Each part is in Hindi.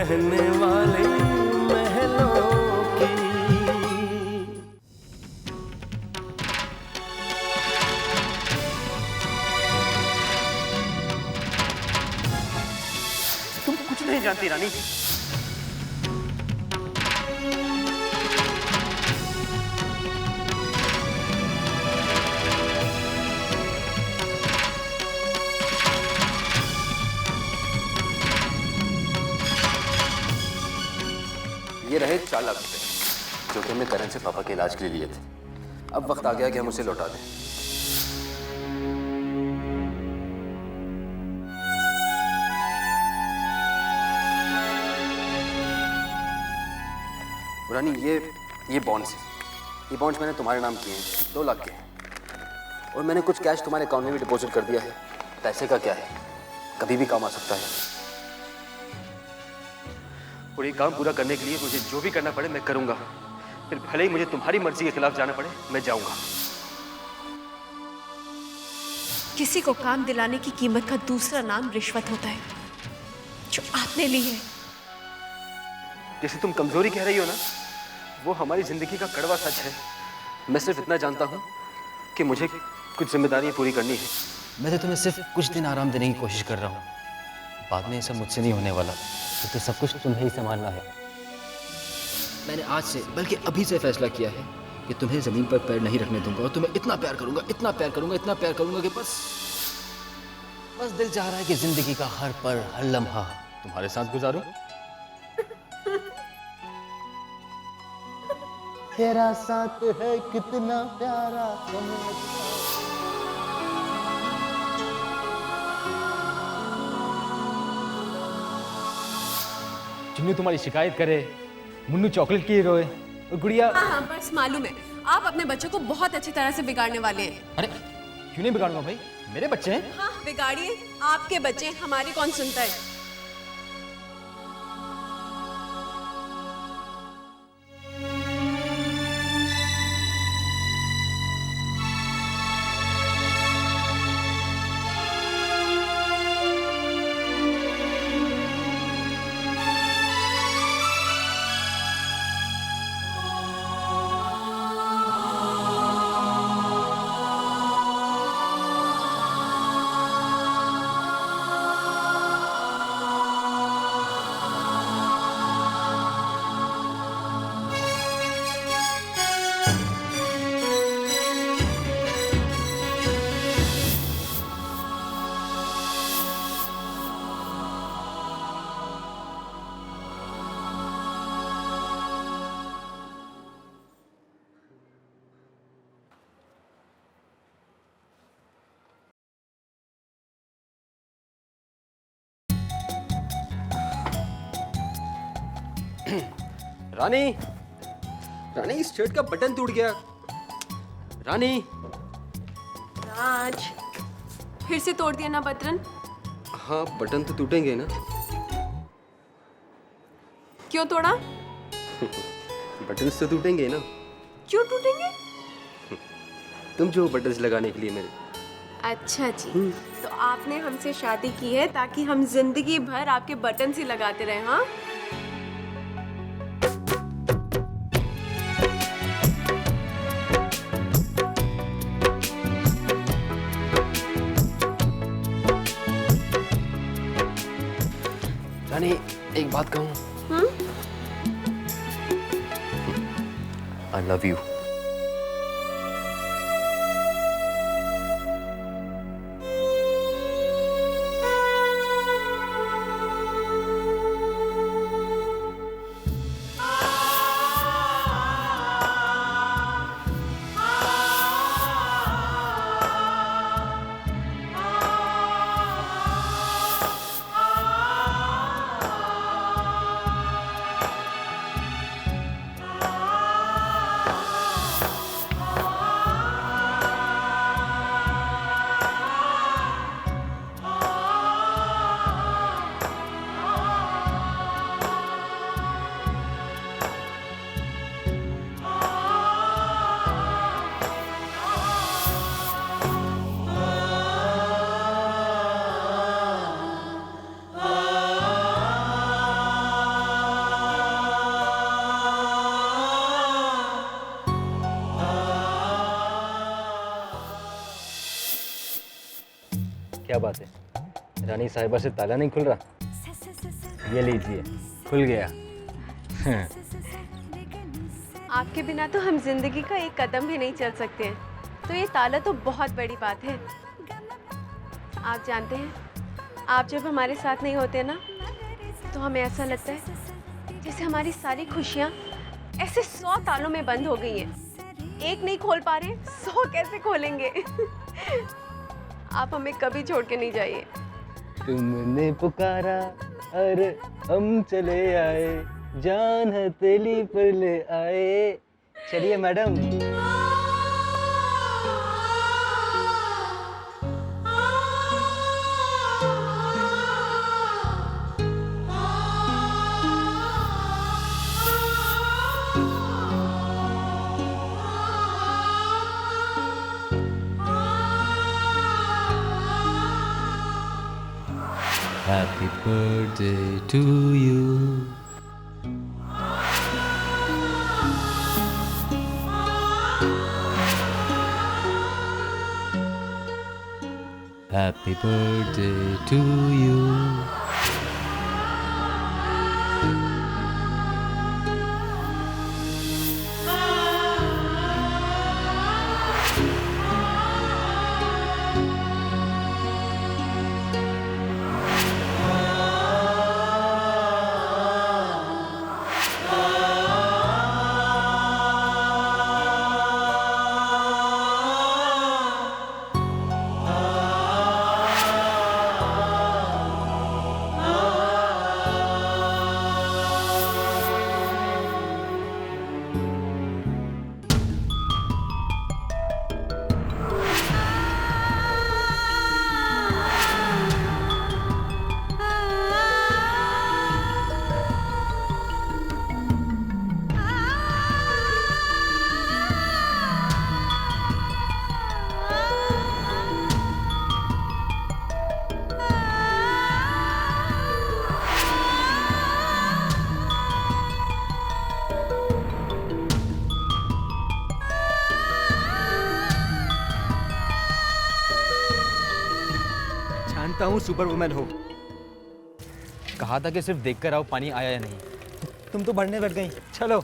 रहने वाले महलों की। तुम कुछ नहीं जानती रानी। ये रहे 4 लाख रुपए जो कि हमने करण से पापा के इलाज के लिए लिए थे। अब वक्त आ गया कि हम उसे लौटा दें। रानी ये बॉन्ड्स हैं। ये बॉन्ड्स मैंने तुम्हारे नाम किए हैं, 2 लाख के हैं। और मैंने कुछ कैश तुम्हारे अकाउंट में भी डिपॉजिट कर दिया है। पैसे का क्या है, कभी भी काम आ सकता है। और ये काम पूरा करने के लिए मुझे जो भी करना पड़े मैं करूंगा। फिर भले ही मुझे तुम्हारी मर्जी के खिलाफ जाना पड़े, मैं जाऊंगा। किसी को काम दिलाने की कीमत का दूसरा नाम रिश्वत होता है, जो आपने ली है। जैसे तुम कमजोरी कह रही हो ना, वो हमारी जिंदगी का कड़वा सच है। मैं सिर्फ इतना जानता हूं कि मुझे कुछ जिम्मेदारियां पूरी करनी है। मैं तो तुम्हें सिर्फ कुछ दिन आराम देने की कोशिश कर रहा हूँ। बाद में ये सब मुझसे नहीं होने वाला, तो सब कुछ तुम्हें ही संभालना है। मैंने आज से, बल्कि अभी से फैसला किया है कि तुम्हें जमीन पर पैर नहीं रखने दूंगा। और तुम्हें इतना प्यार करूंगा, इतना प्यार करूंगा, इतना प्यार करूंगा कि बस दिल चाह रहा है कि जिंदगी का हर पल, हर लम्हा तुम्हारे साथ गुजारूं। तेरा साथ है कितना प्यारा। चुन्नू तुम्हारी शिकायत करे, मुन्नू चॉकलेट की रोए, और गुड़िया। हाँ, बस मालूम है आप अपने बच्चों को बहुत अच्छी तरह से बिगाड़ने वाले हैं। अरे क्यों नहीं बिगाड़ूंगा भाई, मेरे बच्चे हैं। हाँ बिगाड़िए, आपके बच्चे, हमारी कौन सुनता है। रानी, रानी इस शर्ट का बटन टूट गया। रानी। राज, फिर से तोड़ दिया ना बटन। हाँ, बटन तो टूटेंगे ना। क्यों तोड़ा? बटन तो टूटेंगे ना। क्यों टूटेंगे? तुम जो बटन्स लगाने के लिए मेरे। अच्छा जी, तो आपने हमसे शादी की है ताकि हम जिंदगी भर आपके बटन ही लगाते रहे। हाँ, रानी एक बात कहूँ? I love you. क्या बात है, रानी साहिबा से ताला नहीं खुल रहा? ये लीजिए, खुल गया। आपके बिना तो हम जिंदगी का एक कदम भी नहीं चल सकते हैं, तो ये ताला तो बहुत बड़ी बात है। आप जानते हैं, आप जब हमारे साथ नहीं होते ना, तो हमें ऐसा लगता है जैसे हमारी सारी खुशियाँ ऐसे 100 तालों में बंद हो गई हैं। एक नहीं खोल पा रहे, 100 कैसे खोलेंगे? आप हमें कभी छोड़ के नहीं जाइए। तुमने पुकारा अरे हम चले आए, जान हथेली पर ले आए। चलिए madam. Happy birthday to you. Happy birthday to you. जानता हूँ सुपर वुमेन हो। कहा था कि सिर्फ देखकर आओ, पानी आया या नहीं। तुम तो बढ़ने बैठ गई। चलो।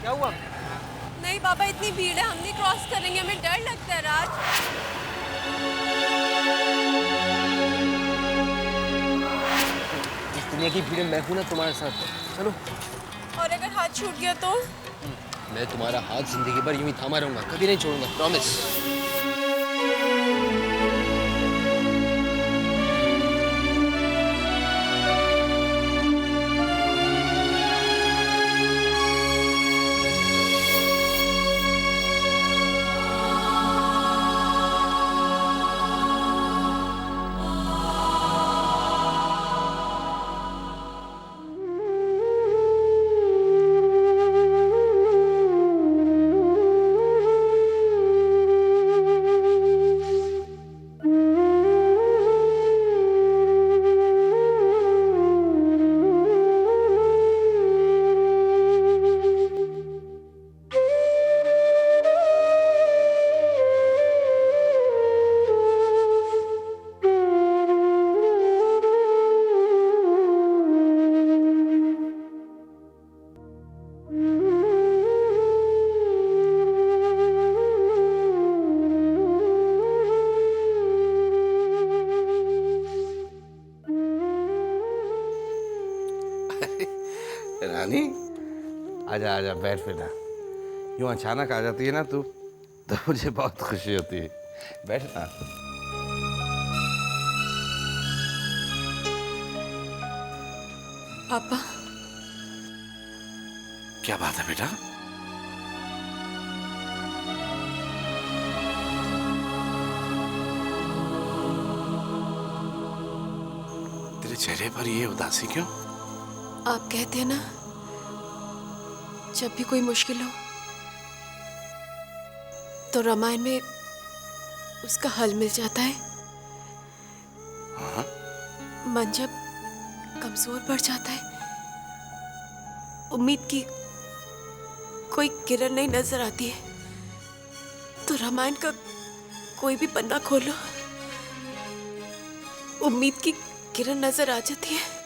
क्या हुआ? नहीं बाबा, इतनी भीड़ है, हम नहीं क्रॉस करेंगे, हमें डर लगता है राज। इस दुनिया की भीड़ में मैं हूं ना तुम्हारे साथ। चलो। और अगर हाथ छूट गया तो? मैं तुम्हारा हाथ जिंदगी भर यूं ही थामा रहूंगा, कभी नहीं छोड़ूंगा, प्रॉमिस। रानी, आजा आजा, बैठ बेटा। यूँ अचानक आ जाती है ना तू, तो मुझे बहुत खुशी होती है। बैठ ना। पापा, क्या बात है बेटा? तेरे चेहरे पर ये उदासी क्यों? आप कहते हैं ना, जब भी कोई मुश्किल हो तो रामायण में उसका हल मिल जाता है। हाँ? मन जब कमजोर पड़ जाता है, उम्मीद की कोई किरण नहीं नजर आती है, तो रामायण का कोई भी पन्ना खोलो, उम्मीद की किरण नजर आ जाती है।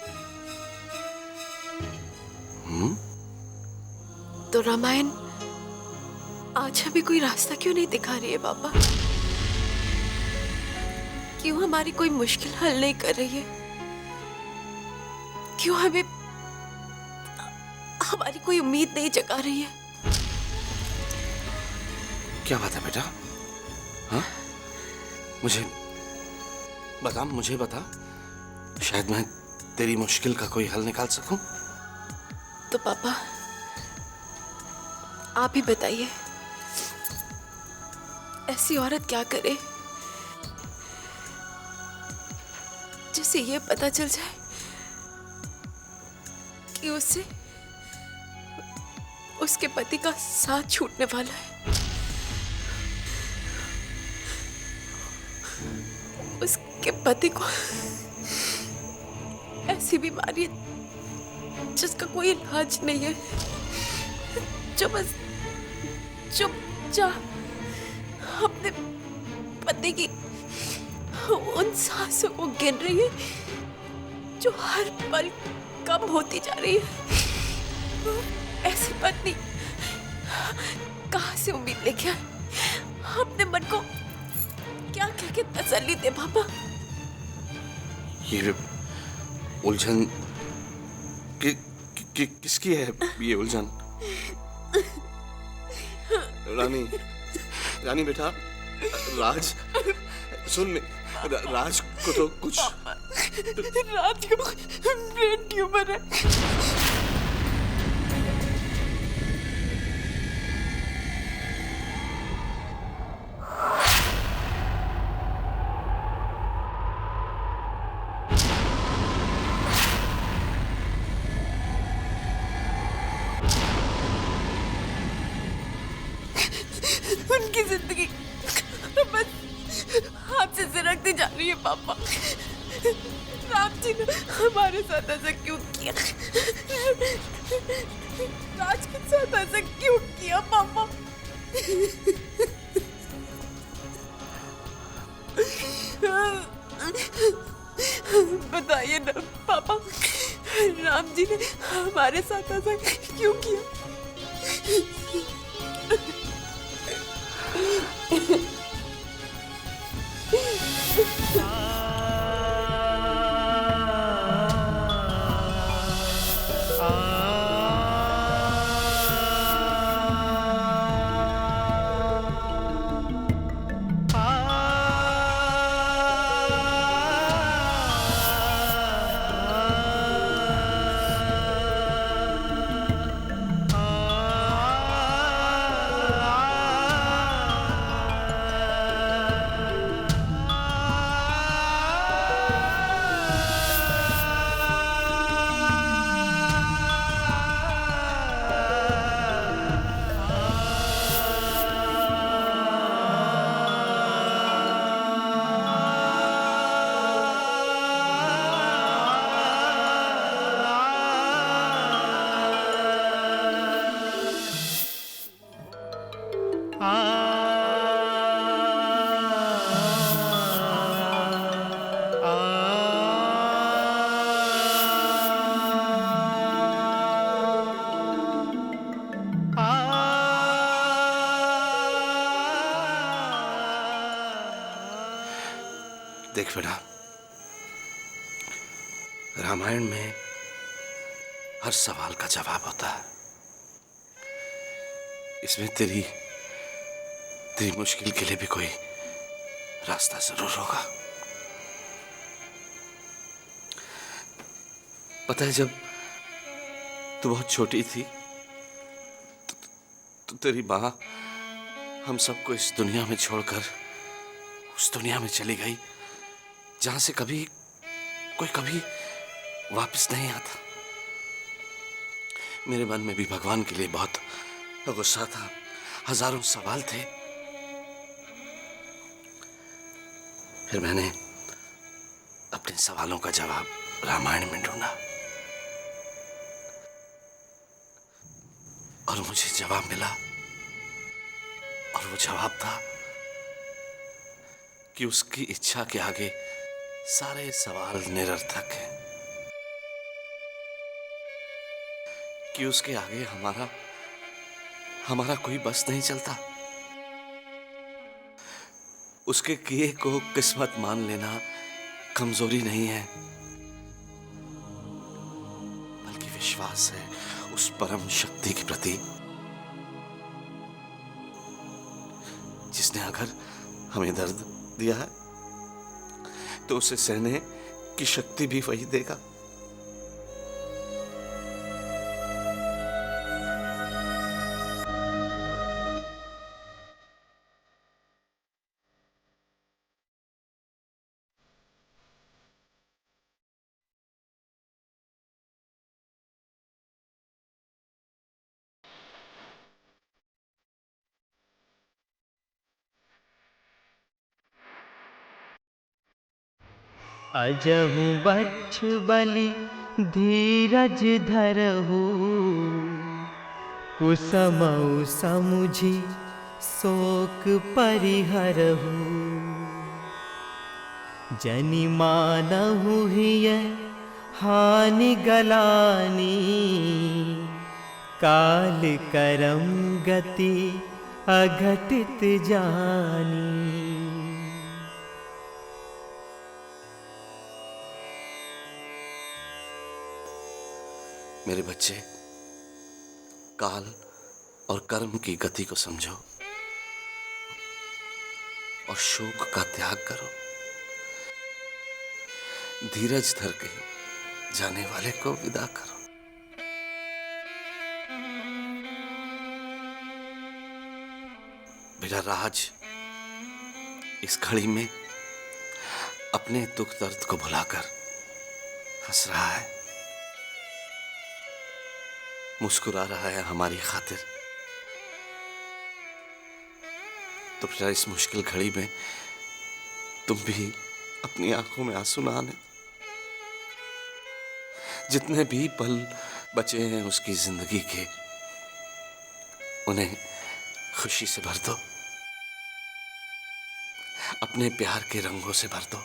तो रामायण आज हमें कोई रास्ता क्यों नहीं दिखा रही है पापा? क्यों हमारी कोई मुश्किल हल नहीं कर रही है? क्यों हमें हमारी कोई उम्मीद नहीं जगा रही है? क्या बात है बेटा? हाँ? मुझे बता, शायद मैं तेरी मुश्किल का कोई हल निकाल सकूं। तो पापा आप ही बताइए, ऐसी औरत क्या करे जिसे ये पता चल जाए कि उससे उसके पति का साथ छूटने वाला है, उसके पति को ऐसी बीमारी जिसका कोई इलाज नहीं है, जो बस चुपचाप अपने पति की उन सांसों को गिन रही है जो हर पल कम होती जा रही है। ऐसी पत्नी कहां से उम्मीद लेके आए? अपने मन को क्या कह के तसल्ली दे पापा? ये उलझन किसकी है? ये उलझन रानी बेटा, राज सुन, राज को तो कुछ, राज को ब्रेन ट्यूमर है। उनकी जिंदगी बस हाथ से सिरकती जा रही है पापा। राम जी ने हमारे साथ ऐसा क्यों किया? राज के साथ ऐसा क्यों किया पापा? बताइए ना पापा, राम जी ने हमारे साथ ऐसा क्यों किया? देख बेटा, रामायण में हर सवाल का जवाब होता है। इसमें तेरी मुश्किल के लिए भी कोई रास्ता जरूर होगा। पता है, जब तू बहुत छोटी थी तो तेरी माँ हम सबको इस दुनिया में छोड़कर उस दुनिया में चली गई जहां से कभी वापस नहीं आता। मेरे मन में भी भगवान के लिए बहुत गुस्सा था, हजारों सवाल थे। फिर मैंने अपने सवालों का जवाब रामायण में ढूंढा और मुझे जवाब मिला। और वो जवाब था कि उसकी इच्छा के आगे सारे सवाल निरर्थक हैं, कि उसके आगे हमारा कोई बस नहीं चलता। उसके किए को किस्मत मान लेना कमजोरी नहीं है, बल्कि विश्वास है उस परम शक्ति के प्रति जिसने अगर हमें दर्द दिया है तो उसे सहने की शक्ति भी वही देगा। अजहु बच्छ बलि धीरज धरहु, कुसमउ समुझि शोक परिहरहु। जनि मानहु हिय हानि गलानी, काल करम गति अघटित जानी। मेरे बच्चे, काल और कर्म की गति को समझो और शोक का त्याग करो। धीरज धर के जाने वाले को विदा करो। बेटा राज इस घड़ी में अपने दुख दर्द को भुलाकर हंस रहा है, मुस्कुरा रहा है हमारी खातिर। तो बेटा इस मुश्किल घड़ी में तुम भी अपनी आंखों में आंसू ना आने। जितने भी पल बचे हैं उसकी जिंदगी के, उन्हें खुशी से भर दो, अपने प्यार के रंगों से भर दो।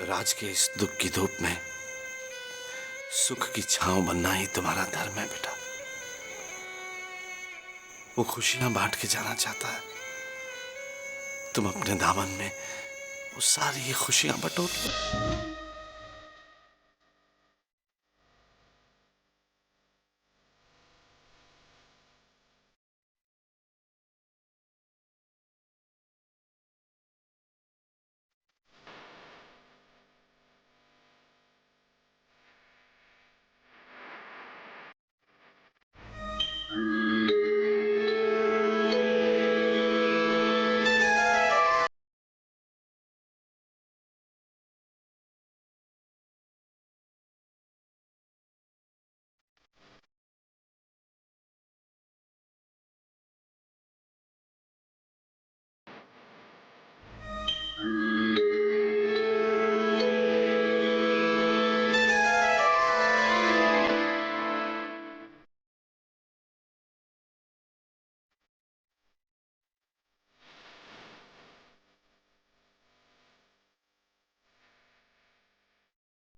राज के इस दुख की धूप में सुख की छांव बनना ही तुम्हारा धर्म है बेटा। वो खुशियां बांट के जाना चाहता है, तुम अपने दामन में वो सारी खुशियां बटोर लो।